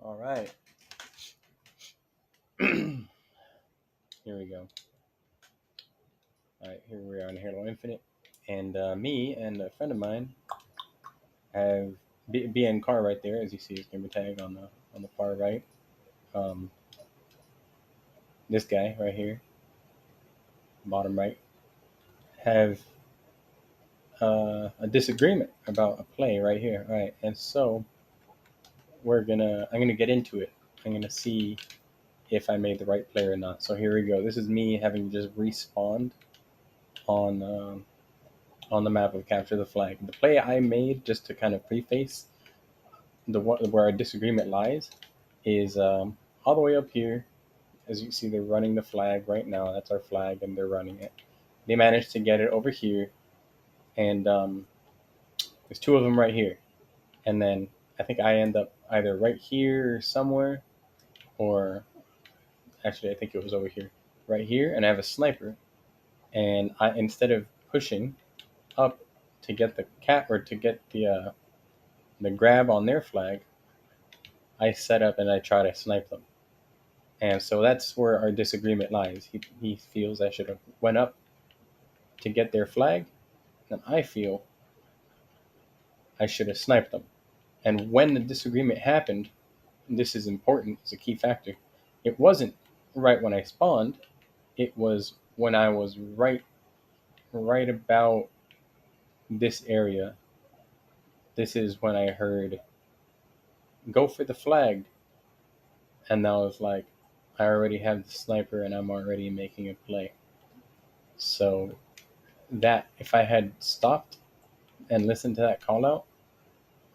All right. Here we go. All right, here we are in Halo Infinite. And me and a friend of mine have Bncar right there, as you see his gamer tag on the far right. Um, this guy right here, bottom right, have a disagreement about a play right here. All right, and so I'm gonna get into it. I'm gonna see if I made the right play or not. So here we go. This is me having just respawned on on the map of Capture the Flag. The play I made, just to kind of preface the where our disagreement lies, is all the way up here. As you see, they're running the flag right now. That's our flag, and they're running it. They managed to get it over here, and there's two of them right here. And then I think I end up either right here somewhere, or actually I think it was over here, right here, and I have a sniper. And I, instead of pushing up to get the cat or to get the grab on their flag, I set up and I try to snipe them. And so that's where our disagreement lies. He feels I should have went up to get their flag, and I feel I should have sniped them. And when the disagreement happened, and this is important, it's a key factor, it wasn't right when I spawned, it was when I was right about this area. This is when I heard go for the flag, and I was like, I already have the sniper and I'm already making a play. So that if I had stopped and listened to that call out,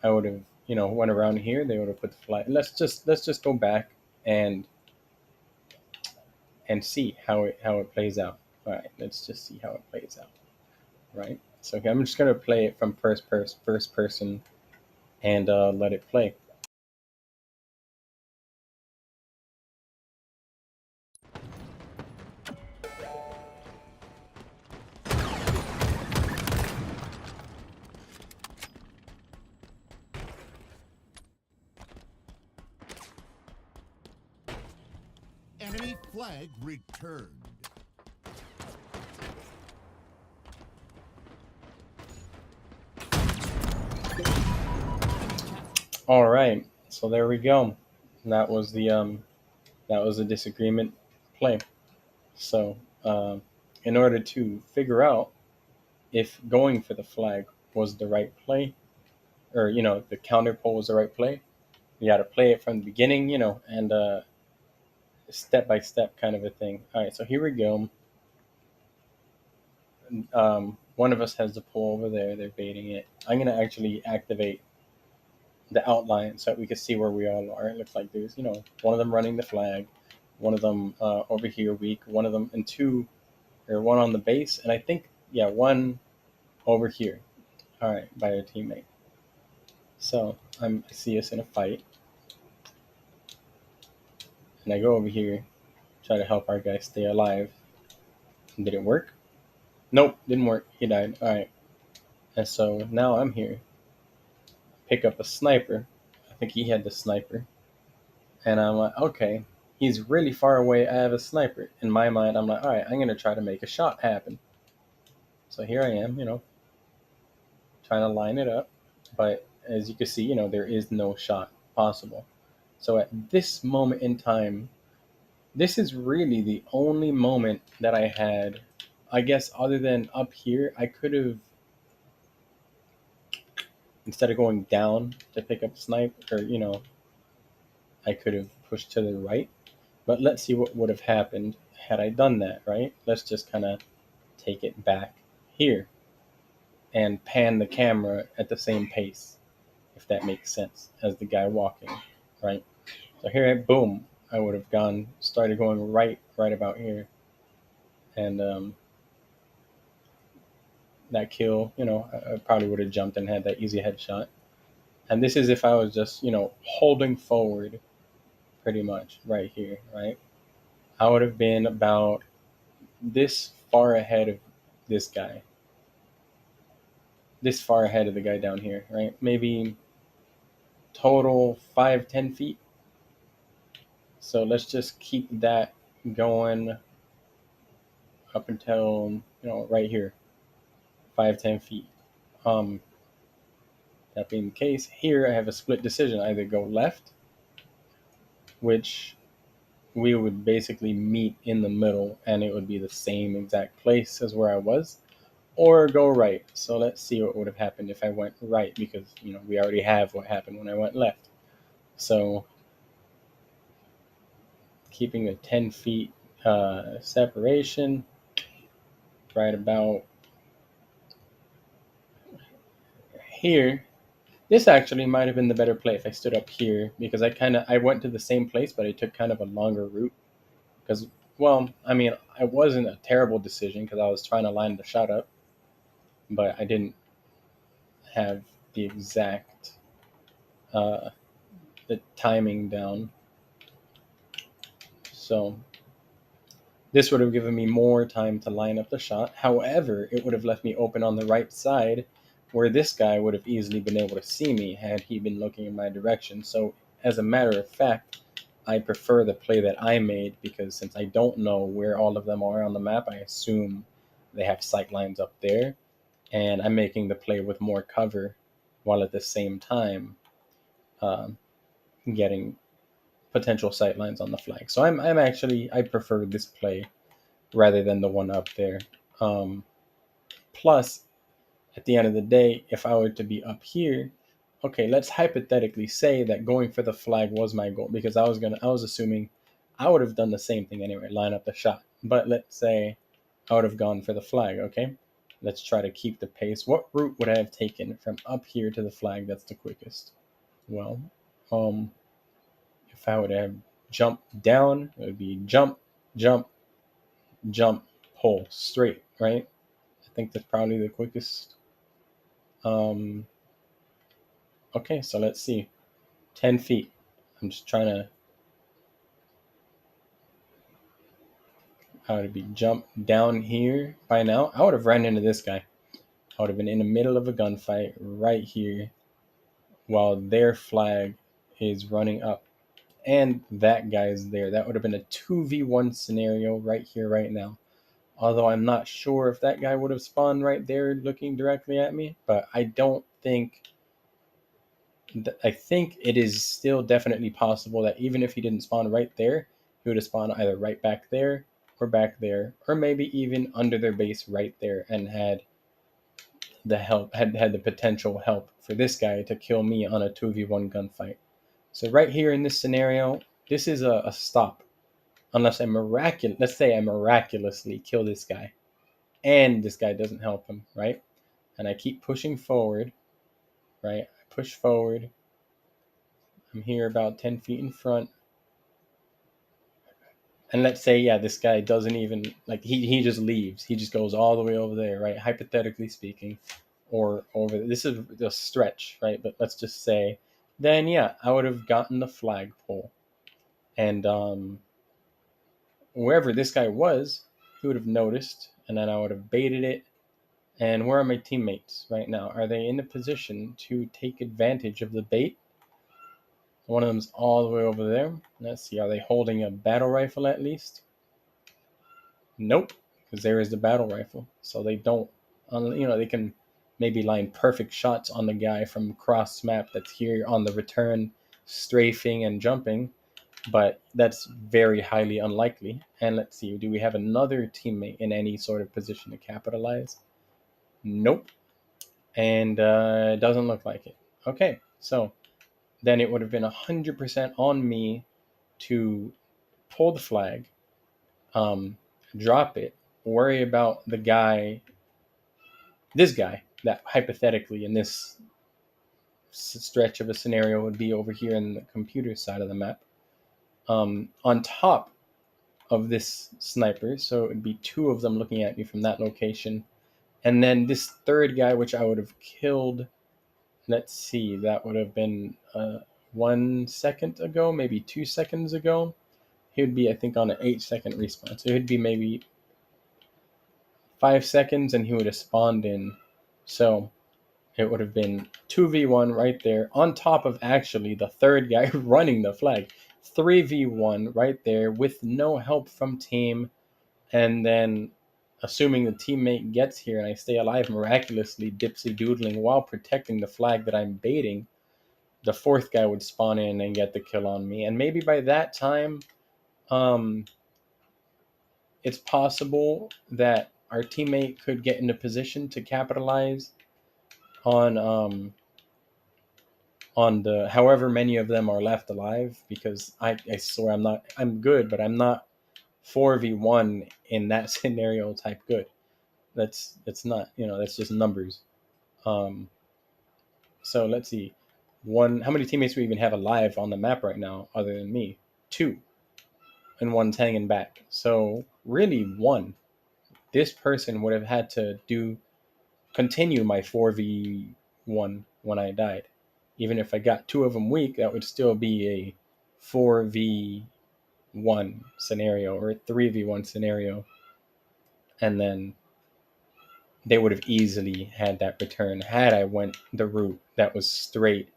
I would have, went around here. They would have put the flag. Let's just go back and see how it plays out. All right, let's just see how it plays out. Right. So okay, I'm just gonna play it from first person and let it play. Enemy flag returned. All right. So there we go. That was the disagreement play. So in order to figure out if going for the flag was the right play, or the counter pull was the right play, you got to play it from the beginning, and step by step kind of a thing. All right, so here we go. One of us has the pull over there. They're baiting it. I'm gonna actually activate the outline so that we can see where we all are. It looks like there's one of them running the flag, one of them over here weak, one of them and two, or one on the base, and I think one over here. All right, by a teammate. So I see us in a fight, and I go over here, try to help our guy stay alive. Did it work? Nope, didn't work. He died. All right, and so now I'm here. Pick up a sniper. I think he had the sniper, and I'm like, okay, he's really far away. I have a sniper. In my mind, I'm like, all right, I'm gonna try to make a shot happen. So here I am, trying to line it up, but as you can see, there is no shot possible. So at this moment in time, this is really the only moment that I had, I guess, other than up here. I could have, instead of going down to pick up snipe, or I could have pushed to the right. But let's see what would have happened had I done that, right? Let's just kind of take it back here and pan the camera at the same pace, if that makes sense, as the guy walking, right? So here, boom, I would have started going right about here, and that kill, I probably would have jumped and had that easy headshot. And this is if I was just, holding forward, pretty much right here, right? I would have been about this far ahead of this guy, this far ahead of the guy down here, right? Maybe total 5-10 feet, So let's just keep that going up until, right here, 5-10 feet. Um, that being the case, here I have a split decision: either go left, which we would basically meet in the middle, and it would be the same exact place as where I was, or go right. So let's see what would have happened if I went right, because we already have what happened when I went left. So keeping a 10 feet separation, right about here. This actually might have been the better play if I stood up here, because I went to the same place, but I took kind of a longer route. Because, well, I mean, it wasn't a terrible decision because I was trying to line the shot up, but I didn't have the exact uh, the timing down. So this would have given me more time to line up the shot. However, it would have left me open on the right side, where this guy would have easily been able to see me had he been looking in my direction. So as a matter of fact, I prefer the play that I made, because since I don't know where all of them are on the map, I assume they have sight lines up there, and I'm making the play with more cover, while at the same time um, getting potential sight lines on the flag. So I'm actually, I prefer this play rather than the one up there. Um, Plus, at the end of the day, if I were to be up here, okay, let's hypothetically say that going for the flag was my goal, because I was assuming I would have done the same thing anyway, line up the shot. But let's say I would have gone for the flag. Okay, let's try to keep the pace. What route would I have taken from up here to the flag? That's the quickest. Well, um, if I would have jumped down, it would be jump, jump, jump, pull straight, right? I think that's probably the quickest. Um, okay, so let's see. 10 feet. I'm just trying to, how to be jump down here by now. I would have ran into this guy. I would have been in the middle of a gunfight right here while their flag is running up. And that guy is there. That would have been a 2v1 scenario right here, right now. Although I'm not sure if that guy would have spawned right there looking directly at me, but I don't think. I think it is still definitely possible that even if he didn't spawn right there, he would have spawned either right back there, or maybe even under their base right there, and had the potential help for this guy to kill me on a 2v1 gunfight. So right here in this scenario, this is a stop. Unless let's say I miraculously kill this guy, and this guy doesn't help him, right? And I keep pushing forward, right? I push forward. I'm here about 10 feet in front. And let's say, yeah, this guy doesn't even, like, he just leaves. He just goes all the way over there, right? Hypothetically speaking, or over, this is a stretch, right? But let's just say, then yeah, I would have gotten the flagpole. And wherever this guy was, he would have noticed, and then I would have baited it. And where are my teammates right now? Are they in a position to take advantage of the bait? One of them's all the way over there. Let's see, are they holding a battle rifle at least? Nope, because there is the battle rifle. So they don't, they can maybe line perfect shots on the guy from cross map that's here on the return, strafing and jumping, but that's very highly unlikely. And let's see, do we have another teammate in any sort of position to capitalize? Nope. And it doesn't look like it. Okay, so then it would have been 100% on me to pull the flag, um, drop it, worry about this guy that hypothetically in this stretch of a scenario would be over here in the computer side of the map, on top of this sniper. So it would be two of them looking at me from that location. And then this third guy, which I would have killed, let's see, that would have been 1 second ago, maybe 2 seconds ago. He would be, I think, on an 8 second respawn. So it would be maybe 5 seconds and he would have spawned in. So it would have been 2v1 right there, on top of actually the third guy running the flag. 3v1 right there with no help from team. And then, assuming the teammate gets here and I stay alive miraculously, dipsy doodling while protecting the flag that I'm baiting, the fourth guy would spawn in and get the kill on me. And maybe by that time, um, it's possible that our teammate could get in a position to capitalize on on the however many of them are left alive, because I swear I'm good, but I'm not 4v1 in that scenario type good. That's not, that's just numbers. um so let's see, one, how many teammates we even have alive on the map right now other than me? Two, and one's hanging back, so really one. This person would have had to do continue my 4v1 when I died. Even if I got two of them weak, that would still be a 4v1 scenario or a 3v1 scenario. And then they would have easily had that return had I went the route that was straight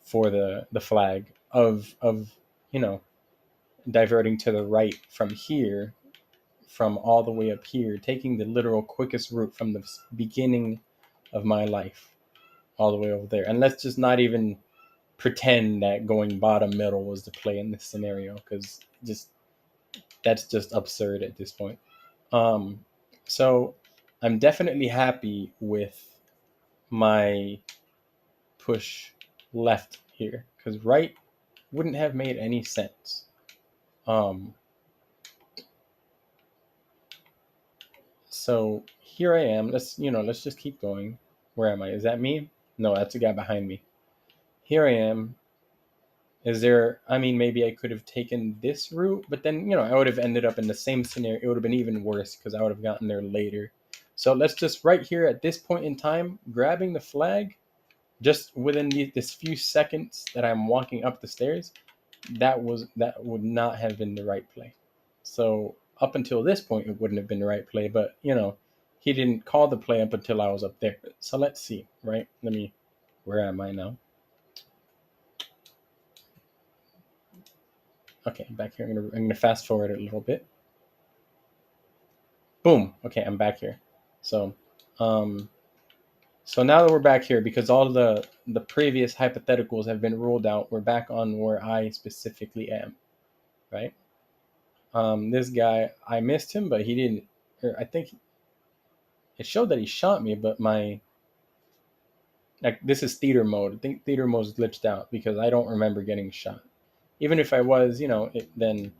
for the flag of you know diverting to the right from here, from all the way up here, taking the literal quickest route from the beginning of my life all the way over there. And let's just not even pretend that going bottom middle was the play in this scenario, because just that's just absurd at this point. Um, so I'm definitely happy with my push left here, because right wouldn't have made any sense. Um, so here I am. Let's just keep going. Where am I? Is that me? No, that's the guy behind me. Here I am. Is there, I mean, maybe I could have taken this route, but then, I would have ended up in the same scenario. It would have been even worse because I would have gotten there later. So let's just, right here at this point in time, grabbing the flag, just within this few seconds that I'm walking up the stairs, that would not have been the right play. So up until this point, it wouldn't have been the right play, but, he didn't call the play up until I was up there. So let's see, right? Where am I now? Okay, back here. I'm gonna fast forward it a little bit. Boom. Okay, I'm back here. So, um, so now that we're back here, because all the previous hypotheticals have been ruled out, we're back on where I specifically am, right? This guy, I missed him, but he didn't. Or I think it showed that he shot me, but my like this is theater mode. I think theater mode is glitched out because I don't remember getting shot. Even if I was, then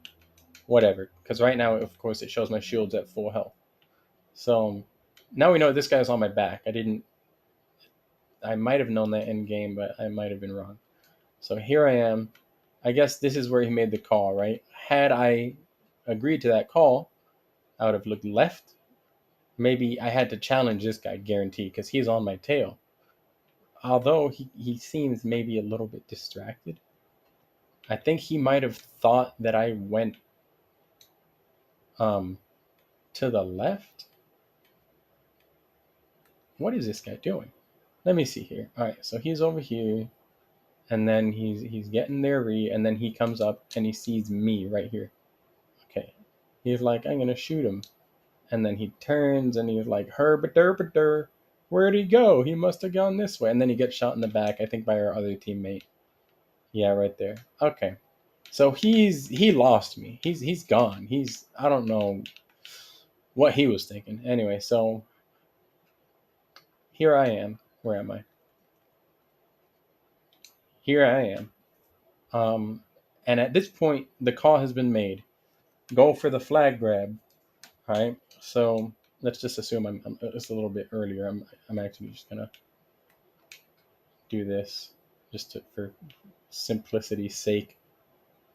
whatever. Because right now, of course, it shows my shields at full health. So now we know this guy's on my back. I might have known that in game, but I might have been wrong. So here I am. I guess this is where he made the call, right? Had I agreed to that call, I would have looked left. Maybe I had to challenge this guy, guaranteed, because he's on my tail. Although he seems maybe a little bit distracted. I think he might have thought that I went um, to the left. What is this guy doing? Let me see here. All right, so he's over here, and then he's getting there, and then he comes up and he sees me right here. Okay, he's like, I'm gonna shoot him, and then he turns and he's like, herbadur, where'd he go? He must have gone this way, and then he gets shot in the back, I think by our other teammate. Yeah, right there. Okay, so he lost me. He's gone. I don't know what he was thinking. Anyway, so here I am. Where am I? Here I am. Um, and at this point, the call has been made. Go for the flag grab. Right. So let's just assume I'm it's a little bit earlier. I'm actually just gonna do this just for simplicity's sake,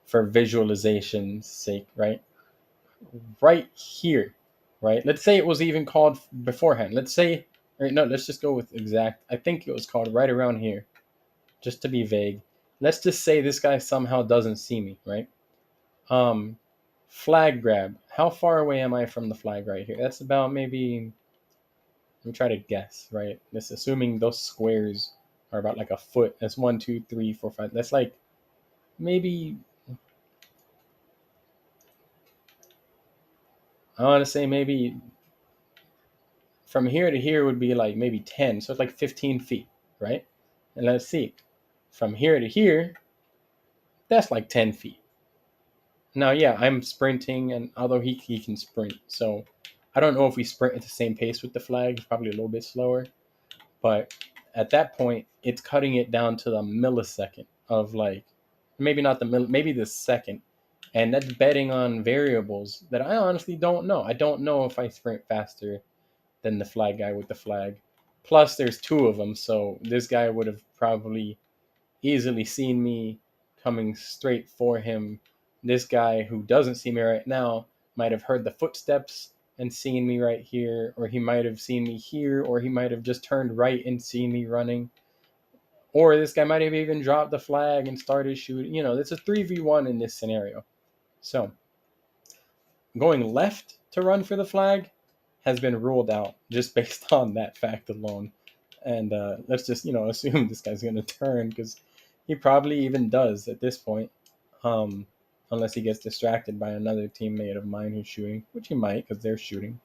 for visualization's sake. Right here. Right. Let's say it was even called beforehand. Let's say, or no. Let's just go with exact. I think it was called right around here, just to be vague. Let's just say this guy somehow doesn't see me. Right. Um, Flag grab. How far away am I from the flag right here? That's about maybe, let me try to guess, right? This assuming those squares are about like a foot. That's 1, 2, 3, 4, 5. That's like maybe I want to say maybe from here to here would be like maybe 10. So it's like 15 feet, right? And let's see. From here to here, that's like 10 feet. Now, yeah, I'm sprinting, and although he can sprint, so I don't know if we sprint at the same pace with the flag. It's probably a little bit slower. But at that point, it's cutting it down to the millisecond of like, maybe not the maybe the second. And that's betting on variables that I honestly don't know. I don't know if I sprint faster than the flag guy with the flag. Plus, there's two of them, so this guy would have probably easily seen me coming straight for him. This guy who doesn't see me right now might have heard the footsteps and seen me right here, or he might have seen me here, or he might have just turned right and seen me running. Or this guy might have even dropped the flag and started shooting. It's a 3v1 in this scenario. So going left to run for the flag has been ruled out just based on that fact alone. And let's just assume this guy's going to turn, because he probably even does at this point, um, unless he gets distracted by another teammate of mine who's shooting, which he might because they're shooting.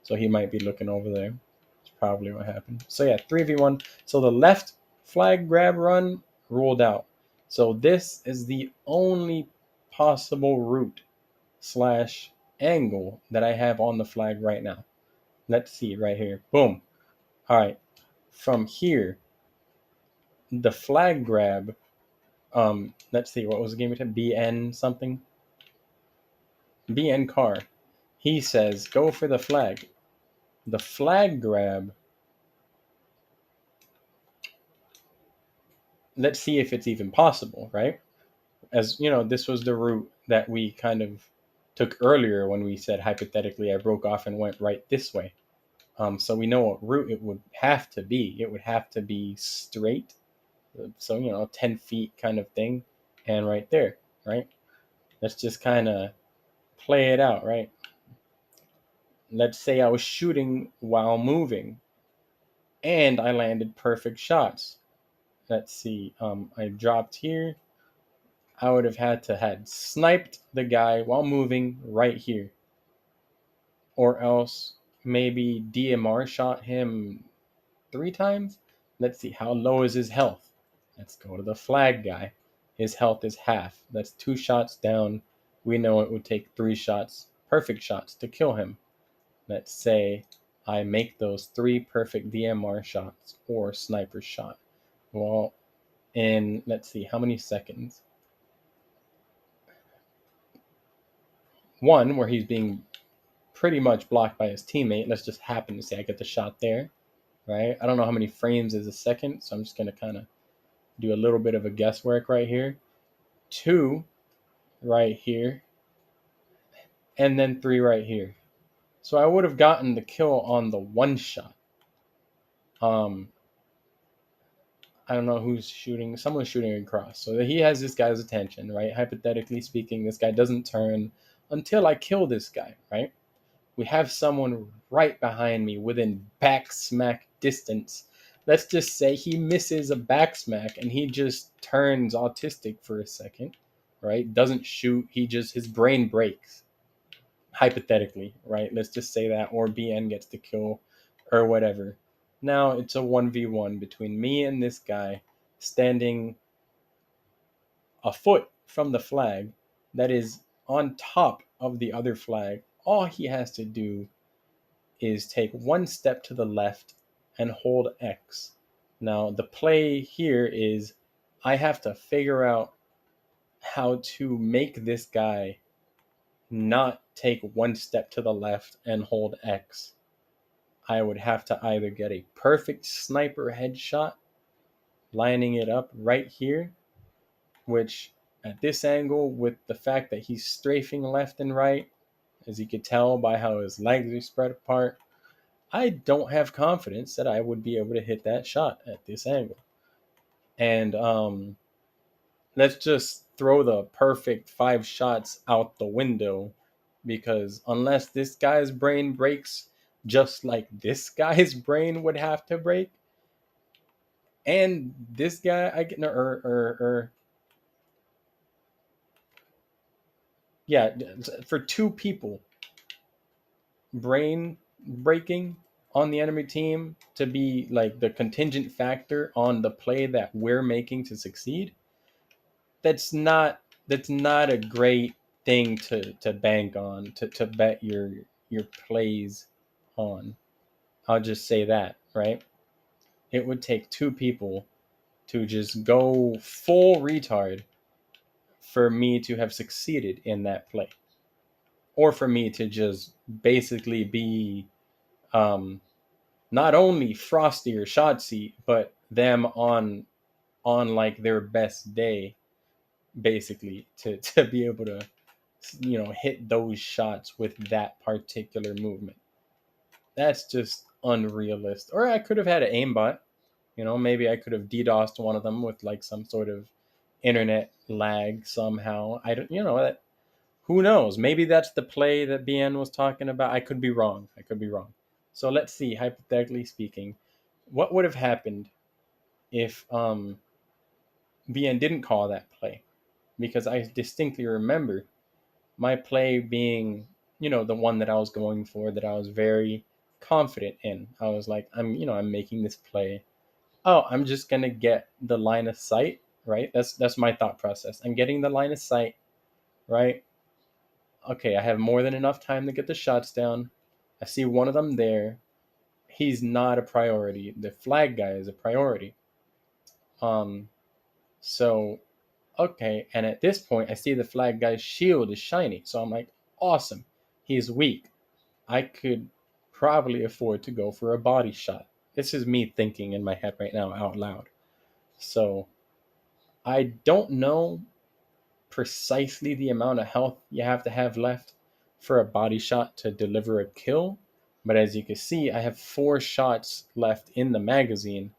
So he might be looking over there. That's probably what happened. So yeah, 3v1. So the left flag grab run ruled out. So this is the only possible route slash angle that I have on the flag right now. Let's see right here. Boom. All right. From here, the flag grab. Let's see. What was the game? BN something. BN car. He says go for the flag. The flag grab. Let's see if it's even possible, right? As you know, this was the route that we kind of took earlier when we said hypothetically I broke off and went right this way. So we know what route it would have to be. It would have to be straight. So, 10 feet kind of thing. And right there, right? Let's just kind of play it out, right? Let's say I was shooting while moving and I landed perfect shots. Let's see. I dropped here. I would have had to had sniped the guy while moving right here. Or else maybe DMR shot him 3 times. Let's see, how low is his health? Let's go to the flag guy. His health is half. That's 2 shots down. We know it would take 3 shots, perfect shots, to kill him. Let's say I make those 3 perfect DMR shots or sniper shot. Well, in, let's see, how many seconds? One, where he's being pretty much blocked by his teammate. Let's just happen to say I get the shot there, right? I don't know how many frames is a second, so I'm just going to kind of do a little bit of a guesswork right here. 2 right here, and then 3 right here. So I would have gotten the kill on the 1 shot. Um, I don't know who's shooting. Someone's shooting across. So he has this guy's attention, right? Hypothetically speaking, this guy doesn't turn until I kill this guy, right? We have someone right behind me within back smack distance. Let's just say he misses a back smack and he just turns autistic for a second, right? Doesn't shoot. His brain breaks, hypothetically, right? Let's just say that, or BN gets the kill or whatever. Now it's a 1v1 between me and this guy standing a foot from the flag that is on top of the other flag. All he has to do is take 1 step to the left and hold X. Now, the play here is I have to figure out how to make this guy not take 1 step to the left and hold X. I would have to either get a perfect sniper headshot, lining it up right here, which at this angle, with the fact that he's strafing left and right, as you could tell by how his legs are spread apart, I don't have confidence that I would be able to hit that shot at this angle. And let's just throw the perfect 5 shots out the window, because unless this guy's brain breaks just like this guy's brain would have to break, and this guy, I get, yeah, for 2 people, brain breaking on the enemy team to be like the contingent factor on the play that we're making to succeed, that's not a great thing to bank on, to bet your plays on. I'll just say that, right? It would take two people to just go full retard for me to have succeeded in that play, or for me to just basically be um, not only Frosty or Shotzi, but them on like their best day, basically to be able to hit those shots with that particular movement. That's just unrealistic. Or I could have had an aimbot. Maybe I could have DDoSed one of them with like some sort of internet lag somehow. I don't, that who knows? Maybe that's the play that BN was talking about. I could be wrong. I could be wrong. So let's see, hypothetically speaking, what would have happened if BN didn't call that play? Because I distinctly remember my play being, the one that I was going for, that I was very confident in. I was like, I'm making this play. Oh, I'm just gonna get the line of sight, right? That's my thought process. I'm getting the line of sight, right? Okay, I have more than enough time to get the shots down. I see one of them there. He's not a priority. The flag guy is a priority. Um, so okay, and at this point, I see the flag guy's shield is shiny. So I'm like, awesome. He's weak. I could probably afford to go for a body shot. This is me thinking in my head right now out loud. So I don't know precisely the amount of health you have to have left for a body shot to deliver a kill. But as you can see, I have 4 shots left in the magazine.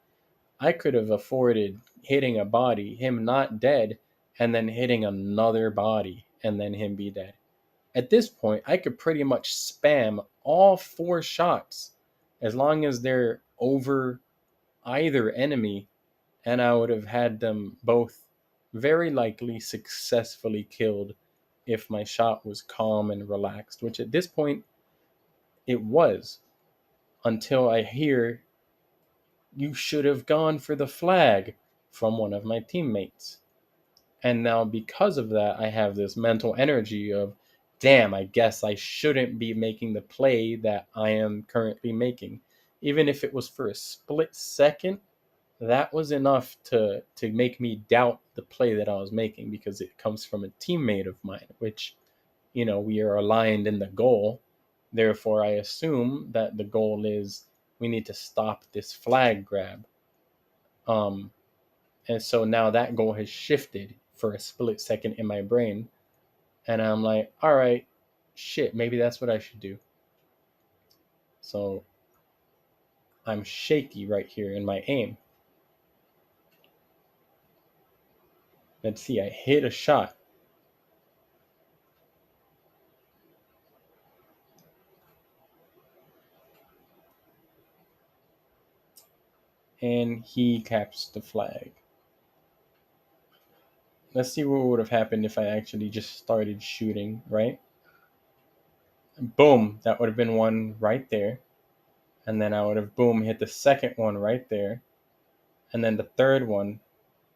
I could have afforded hitting a body, him not dead, and then hitting another body, and then him be dead. At this point, I could pretty much spam all 4 shots as long as they're over either enemy, and I would have had them both very likely successfully killed if my shot was calm and relaxed, which at this point it was, until I hear, "You should have gone for the flag," from one of my teammates. And now, because of that, I have this mental energy of, damn, I guess I shouldn't be making the play that I am currently making. Even if it was for a split second, that was enough to make me doubt the play that I was making, because it comes from a teammate of mine, which, we are aligned in the goal. Therefore, I assume that the goal is we need to stop this flag grab. Um, and so now that goal has shifted for a split second in my brain. And I'm like, all right, shit, maybe that's what I should do. So I'm shaky right here in my aim. Let's see, I hit a shot. And he caps the flag. Let's see what would have happened if I actually just started shooting, right? Boom, that would have been one right there. And then I would have, boom, hit the second one right there. And then the third one,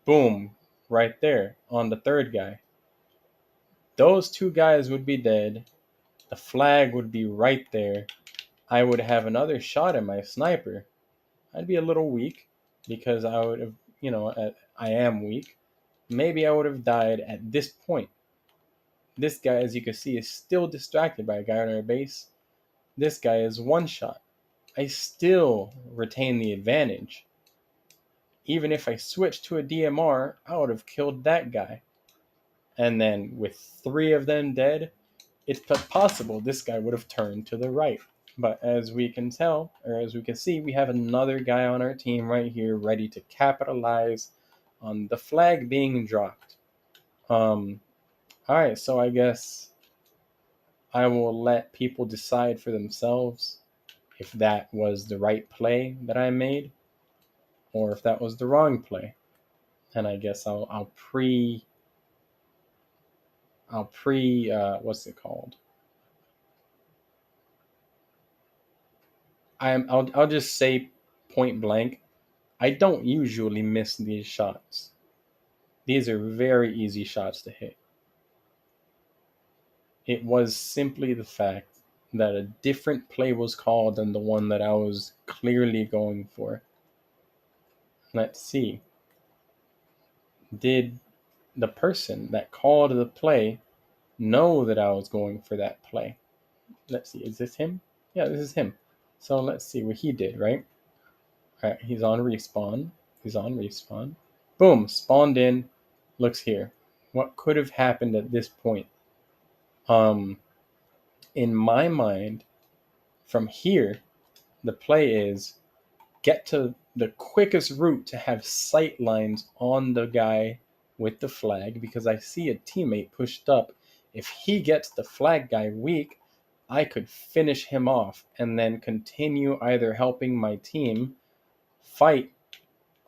boom, right there on the third guy. Those 2 guys would be dead. The flag would be right there. I would have another shot at my sniper. I'd be a little weak because I would have, I am weak. Maybe I would have died at this point. This guy, as you can see, is still distracted by a guy on our base. This guy is one shot. I still retain the advantage. Even if I switched to a DMR, I would have killed that guy. And then with 3 of them dead, it's possible this guy would have turned to the right. But as we can tell, or as we can see, we have another guy on our team right here ready to capitalize on the flag being dropped. All right, so I guess I will let people decide for themselves if that was the right play that I made or if that was the wrong play. And I guess I'll pre what's it called? I'll just say point blank, I don't usually miss these shots. These are very easy shots to hit. It was simply the fact that a different play was called than the one that I was clearly going for. Let's see. Did the person that called the play know that I was going for that play? Let's see. Is this him? Yeah, this is him. So let's see what he did, right? All right, he's on respawn. He's on respawn. Boom, spawned in. Looks here. What could have happened at this point? Um, in my mind, from here, the play is get to the quickest route to have sight lines on the guy with the flag because I see a teammate pushed up. If he gets the flag guy weak, I could finish him off and then continue either helping my team fight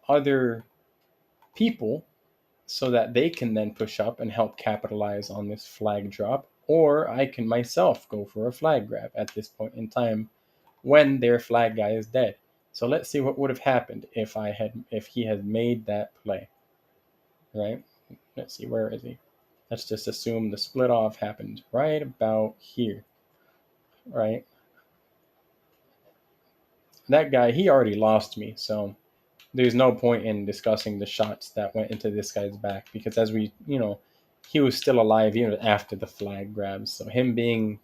other people so that they can then push up and help capitalize on this flag drop, or I can myself go for a flag grab at this point in time when their flag guy is dead. So let's see what would have happened if he had made that play. Right? Let's see, where is he? Let's just assume the split off happened right about here. Right? That guy, he already lost me, so there's no point in discussing the shots that went into this guy's back because as we, he was still alive even after the flag grabs. So him being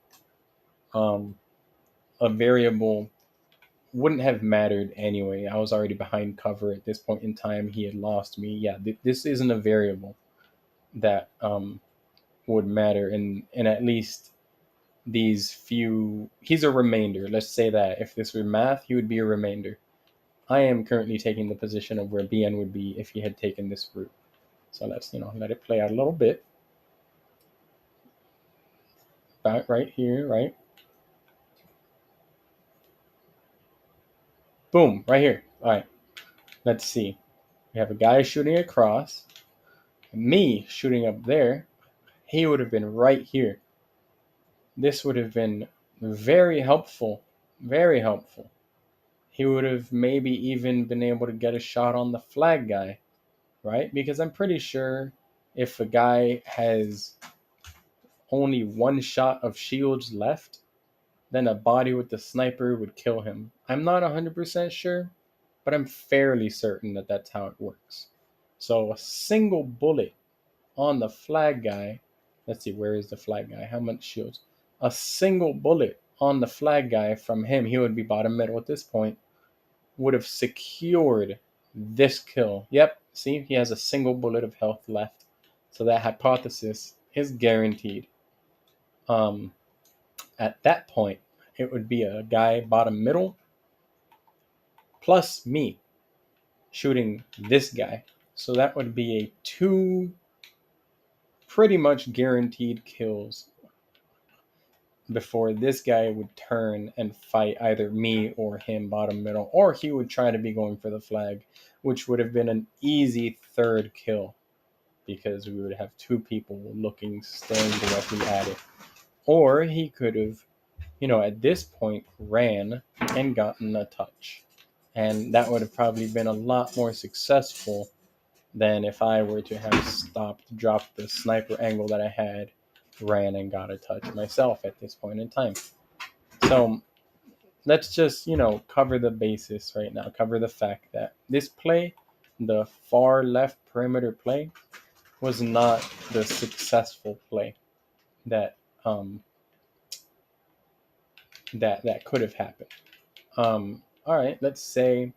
um, a variable wouldn't have mattered anyway. I was already behind cover at this point in time. He had lost me. Yeah, this isn't a variable that would matter in at least these few. He's a remainder. Let's say that if this were math, he would be a remainder. I am currently taking the position of where BN would be if he had taken this route. So let's let it play out a little bit. Back right here, right? Boom, right here. All right, let's see. We have a guy shooting across, me shooting up there. He would have been right here. This would have been very helpful, very helpful. He would have maybe even been able to get a shot on the flag guy, right? Because I'm pretty sure if a guy has only one shot of shields left, then a body with the sniper would kill him. I'm not 100% sure, but I'm fairly certain that that's how it works. So a single bullet on the flag guy. Let's see, where is the flag guy? How much shields? A single bullet on the flag guy from him, he would be bottom middle at this point, would have secured this kill. Yep, see, he has a single bullet of health left. So that hypothesis is guaranteed. Um, at that point, it would be a guy bottom middle plus me shooting this guy. So that would be a two pretty much guaranteed kills before this guy would turn and fight either me or him bottom middle, or he would try to be going for the flag, which would have been an easy third kill because we would have two people looking, staring directly at it. Or he could have, at this point, ran and gotten a touch. And that would have probably been a lot more successful than if I were to have stopped, dropped the sniper angle that I had, ran and got a touch myself at this point in time. So let's just, cover the basis right now, cover the fact that this play, the far left perimeter play, was not the successful play that that could have happened. All right, let's say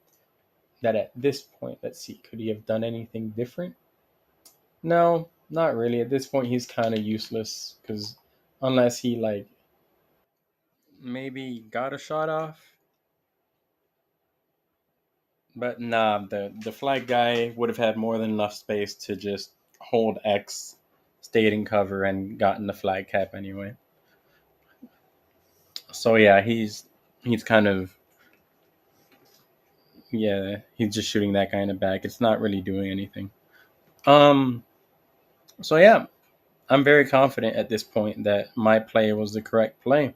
that at this point, let's see, could he have done anything different? No, not really. At this point, he's kind of useless because unless he maybe got a shot off, but nah, the flag guy would have had more than enough space to just hold X, stayed in cover, and gotten the flag cap anyway. So yeah, he's kind of, yeah, he's just shooting that guy in the back. It's not really doing anything. Um. So yeah, I'm very confident at this point that my play was the correct play,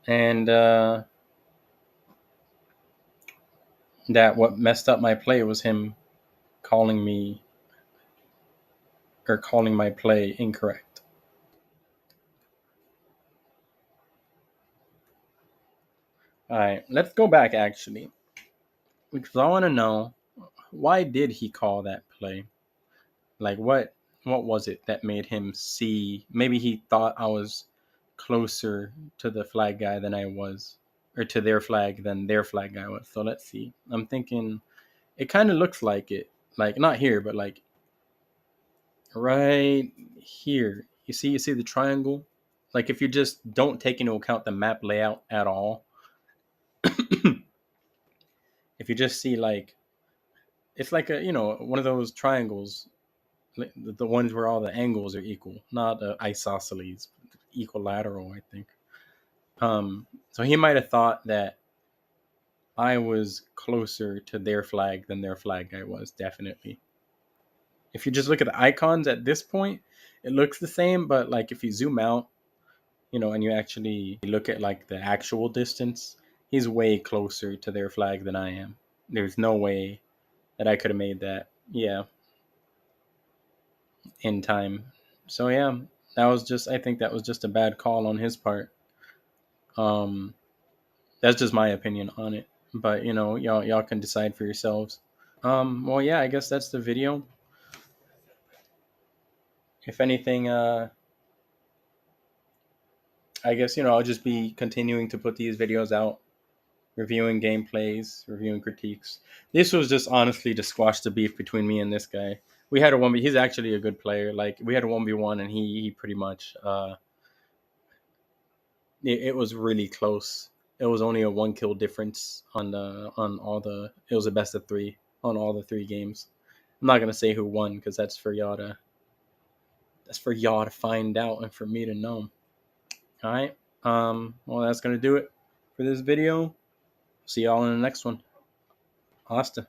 and that what messed up my play was him calling me or calling my play incorrect. All right, let's go back actually because I want to know why did he call that play? Like what was it that made him see? Maybe he thought I was closer to the flag guy than I was, or to their flag than their flag guy was. So let's see. I'm thinking it kind of looks like it, like not here, but like right here. You see the triangle. Like if you just don't take into account the map layout at all, if you just see like it's like a one of those triangles, the ones where all the angles are equal, not isosceles, equilateral, I think. So he might have thought that I was closer to their flag than their flag guy was, definitely. If you just look at the icons at this point, it looks the same, but like if you zoom out, and you actually look at like the actual distance, he's way closer to their flag than I am. There's no way that I could have made that. Yeah, in time. So yeah, that was just I think that was just a bad call on his part. Um that's just my opinion on it. But y'all can decide for yourselves. Well yeah, I guess that's the video. If anything, I guess I'll just be continuing to put these videos out, reviewing gameplays, reviewing critiques. This was just honestly to squash the beef between me and this guy. We had a 1v. He's actually a good player. Like we had a 1v1 and he pretty much it was really close. It was only a 1 kill difference on all the. It was a best of 3 on all the 3 games. I'm not gonna say who won because that's for y'all to find out and for me to know. All right. Well, that's gonna do it for this video. See y'all in the next one. Hasta.